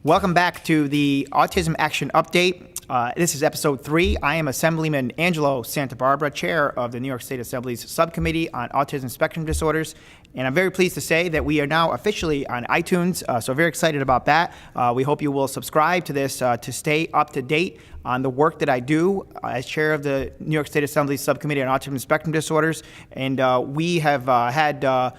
Welcome back to the Autism Action Update. This is episode 3. I am Assemblyman Angelo Santa Barbara, chair of the New York State Assembly's Subcommittee on Autism Spectrum Disorders. And I'm very pleased to say that we are now officially on iTunes, so very excited about that. We hope you will subscribe to this to stay up to date on the work that I do as chair of the New York State Assembly's Subcommittee on Autism Spectrum Disorders. And we have had a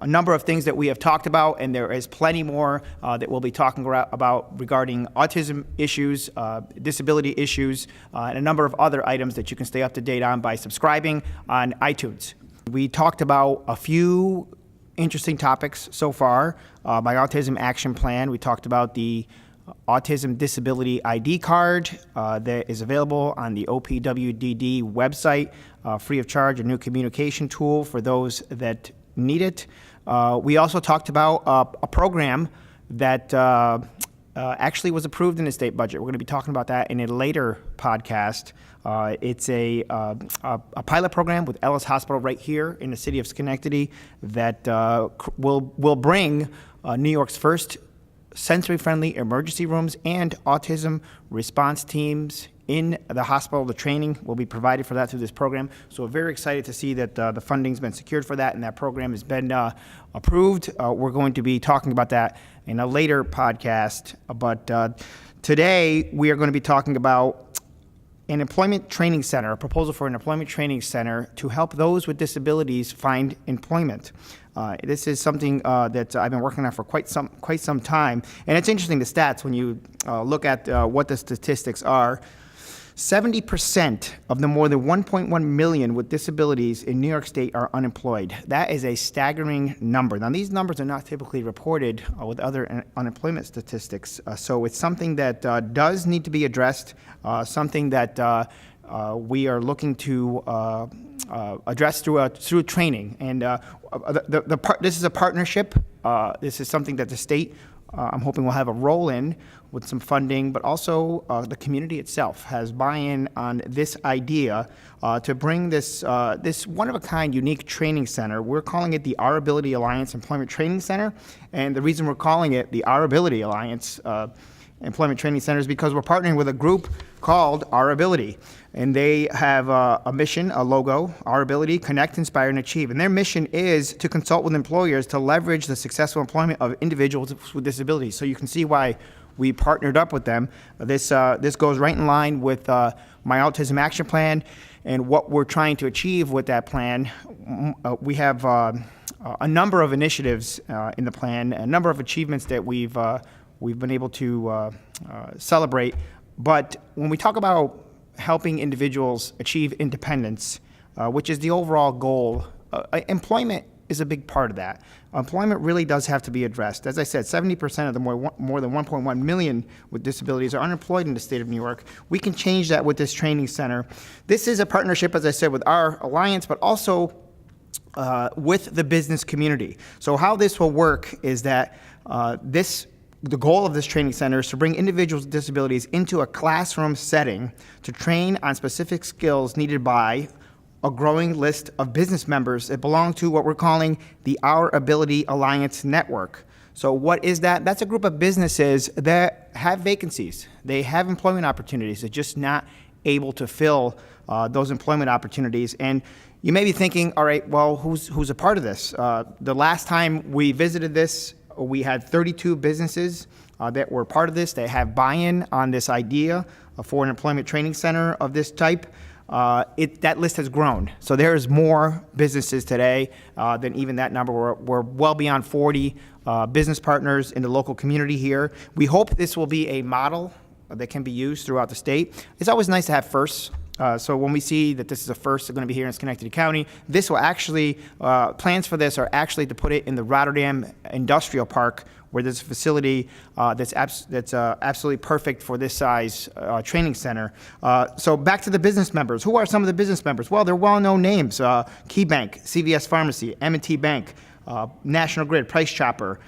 number of things that we have talked about, and there is plenty more that we'll be talking about regarding autism issues, disability issues, and a number of other items that you can stay up to date on by subscribing on iTunes. We talked about a few interesting topics so far. My Autism Action Plan, we talked about the Autism Disability ID card that is available on the OPWDD website, free of charge, a new communication tool for those that need it. We also talked about a program that actually was approved in the state budget. We're going to be talking about that in a later podcast. It's a pilot program with Ellis Hospital right here in the city of Schenectady that will bring New York's first sensory-friendly emergency rooms and autism response teams in the hospital. The training will be provided for that through this program. So we're very excited to see that the funding's been secured for that and that program has been approved. We're going to be talking about that in a later podcast. But today we are going to be talking about an employment training center, a proposal for an employment training center to help those with disabilities find employment. This is something that I've been working on for quite some time, and it's interesting, the stats, when you look at what the statistics are. 70% of the more than 1.1 million with disabilities in New York State are unemployed. That is a staggering number. Now, these numbers are not typically reported with other unemployment statistics, so it's something that does need to be addressed, something that we are looking to address through training. And this is a partnership. This is something that the state, I'm hoping, will have a role in with some funding, but also the community itself has buy-in on this idea to bring this one-of-a-kind unique training center. We're calling it the Our Ability Alliance Employment Training Center, and the reason we're calling it the Our Ability Alliance Employment Training Center is because we're partnering with a group called Our Ability, and they have a mission, a logo, Our Ability, Connect, Inspire, and Achieve. And their mission is to consult with employers to leverage the successful employment of individuals with disabilities. So you can see why we partnered up with them. This goes right in line with my Autism Action Plan and what we're trying to achieve with that plan. We have a number of initiatives in the plan, a number of achievements that we've been able to celebrate. But when we talk about helping individuals achieve independence, which is the overall goal, employment is a big part of that. Employment really does have to be addressed. As I said, 70% of the more than 1.1 million with disabilities are unemployed in the state of New York. We can change that with this training center. This is a partnership, as I said, with our alliance, but also with the business community. So how this will work is that the goal of this training center is to bring individuals with disabilities into a classroom setting to train on specific skills needed by a growing list of business members that belong to what we're calling the Our Ability Alliance Network. So what is that? That's a group of businesses that have vacancies. They have employment opportunities. They're just not able to fill those employment opportunities. And you may be thinking, all right, well, who's a part of this? The last time we visited this, we had 32 businesses that were part of this. They have buy-in on this idea for an employment training center of this type. That list has grown. So there's more businesses today than even that number. We're well beyond 40 business partners in the local community here. We hope this will be a model that can be used throughout the state. It's always nice to have firsts. So when we see that this is a first, they're going to be here in Schenectady County, this will actually, plans for this are actually to put it in the Rotterdam Industrial Park, where there's a facility that's absolutely perfect for this size training center. So back to the business members. Who are some of the business members? Well, they're well-known names. KeyBank, CVS Pharmacy, M&T Bank, National Grid, Price Chopper,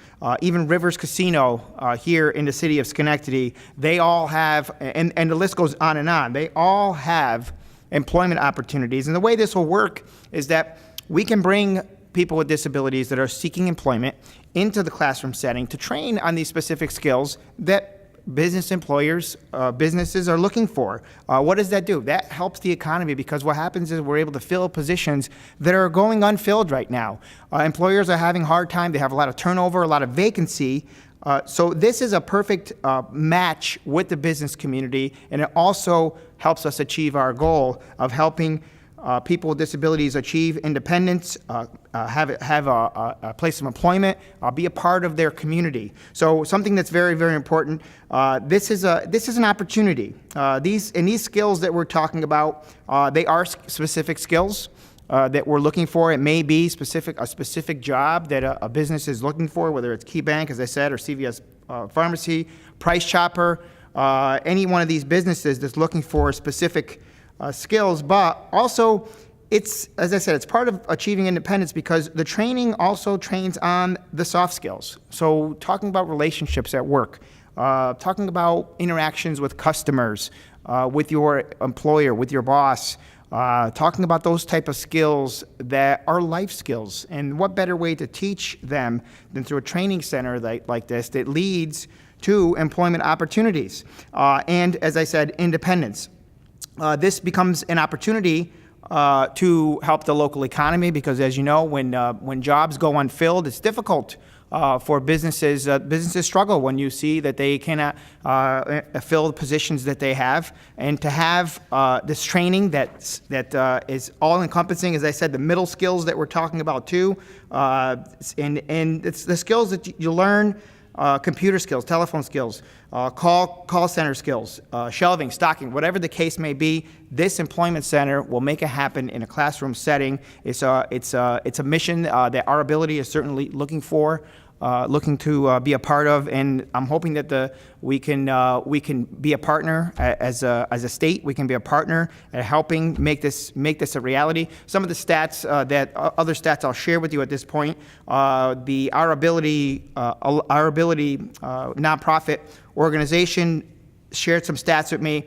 even Rivers Casino here in the city of Schenectady. They all have, and the list goes on, they all have employment opportunities. And the way this will work is that we can bring people with disabilities that are seeking employment into the classroom setting to train on these specific skills that businesses are looking for. What does that do? That helps the economy, because what happens is we're able to fill positions that are going unfilled right now. Employers are having a hard time. They have a lot of turnover, a lot of vacancy. So this is a perfect match with the business community, and it also helps us achieve our goal of helping people with disabilities achieve independence, have a place of employment, be a part of their community. So something that's very, very important. This is an opportunity. These skills that we're talking about, they are specific skills that we're looking for. It may be a specific job that a business is looking for, whether it's Key Bank, as I said, or CVS Pharmacy, Price Chopper, any one of these businesses that's looking for specific skills. But also, as I said, it's part of achieving independence, because the training also trains on the soft skills. So talking about relationships at work, talking about interactions with customers, with your employer, with your boss, talking about those type of skills that are life skills. And what better way to teach them than through a training center like this that leads to employment opportunities. And as I said, independence. This becomes an opportunity to help the local economy, because as you know, when jobs go unfilled, it's difficult for businesses. Businesses struggle when you see that they cannot fill the positions that they have. And to have this training that is all-encompassing, as I said, the middle skills that we're talking about too, and it's the skills that you learn. Computer skills, telephone skills, call center skills, shelving, stocking, whatever the case may be. This employment center will make it happen in a classroom setting. It's a mission that our ability is certainly looking to be a part of, and I'm hoping that we can be a partner as a state. We can be a partner at helping make this a reality. Some of the stats other stats I'll share with you at this point. Our ability nonprofit organization shared some stats with me.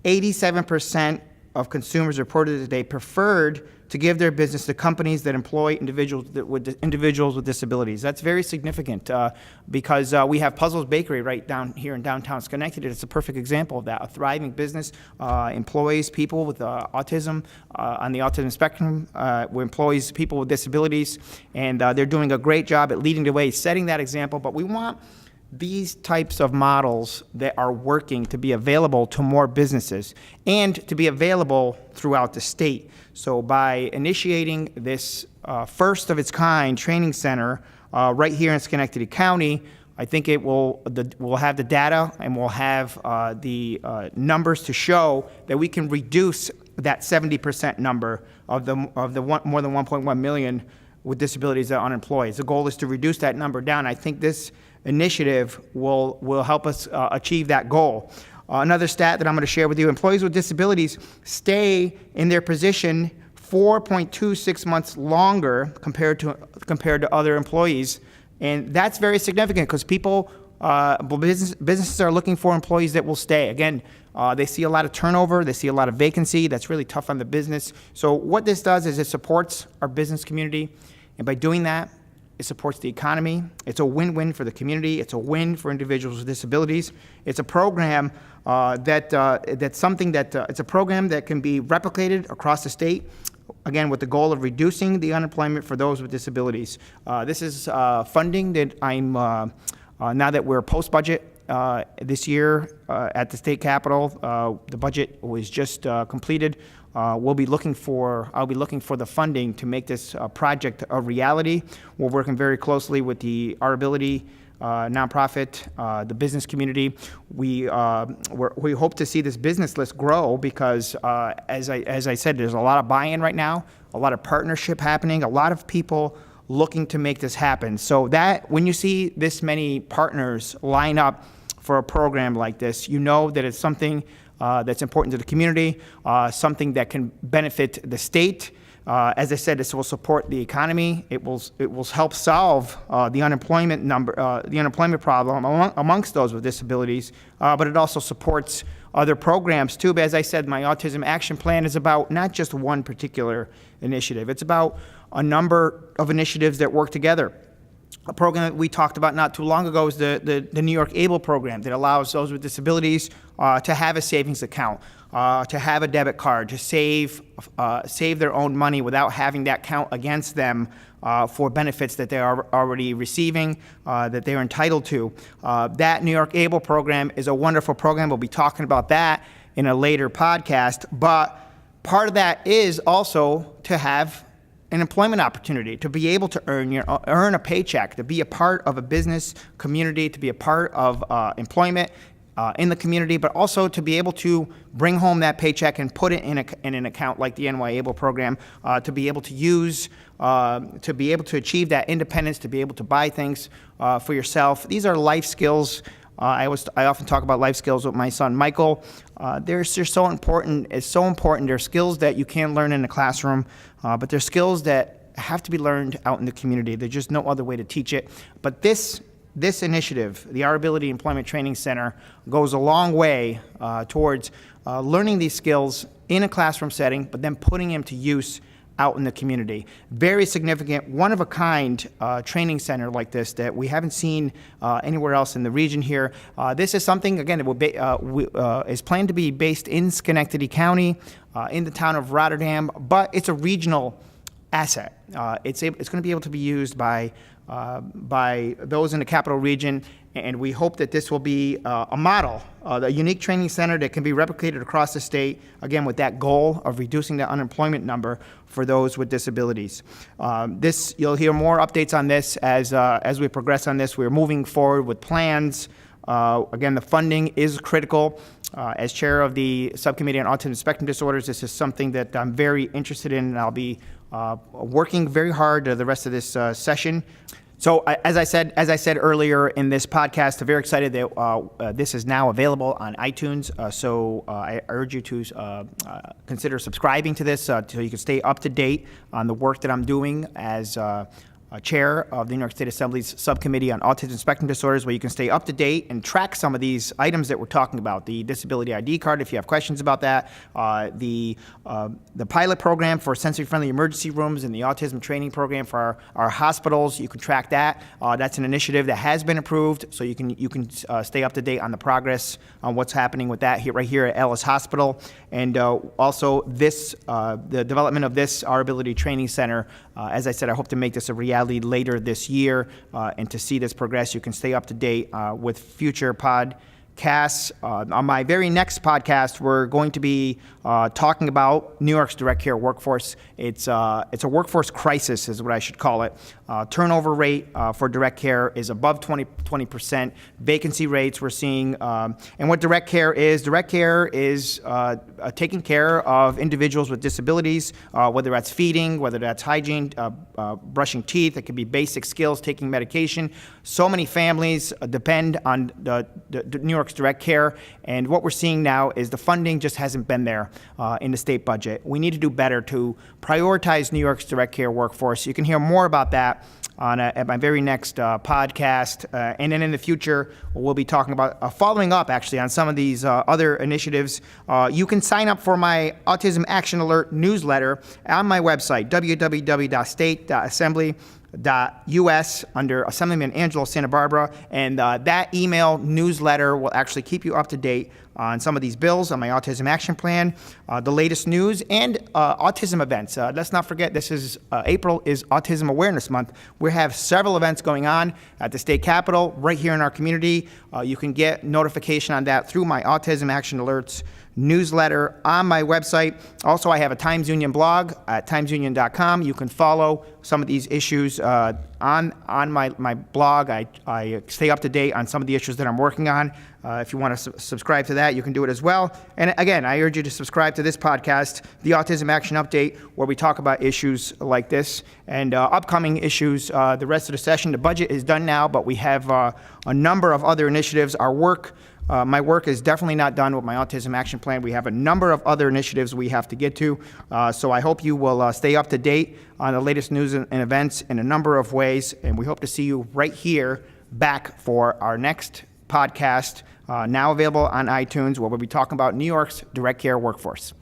87% of consumers reported that they preferred to give their business to companies that employ individuals with disabilities. That's very significant because we have Puzzles Bakery right down here in downtown Schenectady. It's a perfect example of that. A thriving business employs people with autism on the autism spectrum, employs people with disabilities, and they're doing a great job at leading the way, setting that example. But we want these types of models that are working to be available to more businesses and to be available throughout the state. So by initiating this first of its kind training center right here in Schenectady County, I think we'll have the data and we'll have the numbers to show that we can reduce that 70% number of the more than 1.1 million with disabilities that are unemployed. The goal is to reduce that number down. I think this initiative will help us achieve that goal. Another stat that I'm going to share with you: employees with disabilities stay in their position 4.26 months longer compared to other employees, and that's very significant because businesses are looking for employees that will stay. Again, they see a lot of turnover, they see a lot of vacancy. That's really tough on the business. So what this does is it supports our business community, and by doing that, it supports the economy. It's a win-win for the community. It's a win for individuals with disabilities. It's a program it's a program that can be replicated across the state, again, with the goal of reducing the unemployment for those with disabilities. This is funding that I'm, now that we're post-budget this year at the state capitol, the budget was just completed. I'll be looking for the funding to make this project a reality. We're working very closely with our ability nonprofit, the business community. We hope to see this business list grow because, as I said, there's a lot of buy-in right now, a lot of partnership happening, a lot of people looking to make this happen. So that when you see this many partners line up for a program like this, you know that it's something that's important to the community, something that can benefit the state. As I said, this will support the economy. It will help solve the unemployment problem amongst those with disabilities. But it also supports other programs too. But as I said, my Autism Action Plan is about not just one particular initiative. It's about a number of initiatives that work together. A program that we talked about not too long ago is the New York ABLE program that allows those with disabilities to have a savings account, to have a debit card, to save their own money without having that count against them for benefits that they are already receiving, that they're entitled to. That New York ABLE program is a wonderful program. We'll be talking about that in a later podcast, but part of that is also to have an employment opportunity, to be able to earn a paycheck, to be a part of a business community, to be a part of employment in the community, but also to be able to bring home that paycheck and put it in an account like the NY ABLE program, to be able to use, to be able to achieve that independence, to be able to buy things for yourself. These are life skills. I often talk about life skills with my son, Michael. They're so important. It's so important. They're skills that you can learn in the classroom, but they're skills that have to be learned out in the community. There's just no other way to teach it. But this initiative, the Our Ability Employment Training Center, goes a long way towards learning these skills in a classroom setting, but then putting them to use out in the community. Very significant, one-of-a-kind training center like this that we haven't seen anywhere else in the region here. This is something, again, that is planned to be based in Schenectady County, in the town of Rotterdam, but it's a regional asset. It's going to be able to be used by those in the capital region, and we hope that this will be a model, a unique training center that can be replicated across the state, again, with that goal of reducing the unemployment number for those with disabilities. You'll hear more updates on this as we progress on this. We're moving forward with plans. Again, the funding is critical. As chair of the Subcommittee on Autism Spectrum Disorders, this is something that I'm very interested in, and I'll be working very hard the rest of this session. So as I said earlier in this podcast, I'm very excited that this is now available on iTunes. So I urge you to consider subscribing to this so you can stay up to date on the work that I'm doing as chair of the New York State Assembly's Subcommittee on Autism Spectrum Disorders, where you can stay up to date and track some of these items that we're talking about. The disability ID card, if you have questions about that, the pilot program for sensory-friendly emergency rooms and the autism training program for our hospitals, you can track that. That's an initiative that has been approved, so you can stay up to date on the progress on what's happening with that right here at Ellis Hospital. And also the development of this Our Ability Training Center. As I said, I hope to make this a reality later this year, and to see this progress, you can stay up to date with future podcasts. On my very next podcast, we're going to be talking about New York's direct care workforce. It's a workforce crisis is what I should call it. Turnover rate for direct care is above 20%. Vacancy rates we're seeing, and what direct care is taking care of individuals with disabilities, whether that's feeding, whether that's hygiene, brushing teeth. It could be basic skills, taking medication. So many families depend on the New York's direct care, and what we're seeing now is the funding just hasn't been there in the state budget. We need to do better to prioritize New York's direct care workforce. You can hear more about that at my very next podcast. And then in the future, we'll be talking about following up, actually, on some of these other initiatives. You can sign up for my Autism Action Alert newsletter on my website, www.state.assembly.us, under Assemblyman Angelo Santa Barbara, and that email newsletter will actually keep you up to date on some of these bills, on my Autism Action Plan, the latest news, and autism events. Let's not forget, April is Autism Awareness Month. We have several events going on at the state capitol, right here in our community. You can get notification on that through my Autism Action Alerts newsletter on my website. Also, I have a Times Union blog at timesunion.com. You can follow some of these issues on my blog. I stay up to date on some of the issues that I'm working on. If you want to subscribe to that, you can do it as well. And again, I urge you to subscribe to this podcast, the Autism Action Update, where we talk about issues like this and upcoming issues. The rest of the session, the budget is done now, but we have a number of other initiatives. My work is definitely not done with my Autism Action Plan. We have a number of other initiatives we have to get to. So I hope you will stay up to date on the latest news and events in a number of ways. And we hope to see you right here back for our next podcast, now available on iTunes, where we'll be talking about New York's direct care workforce.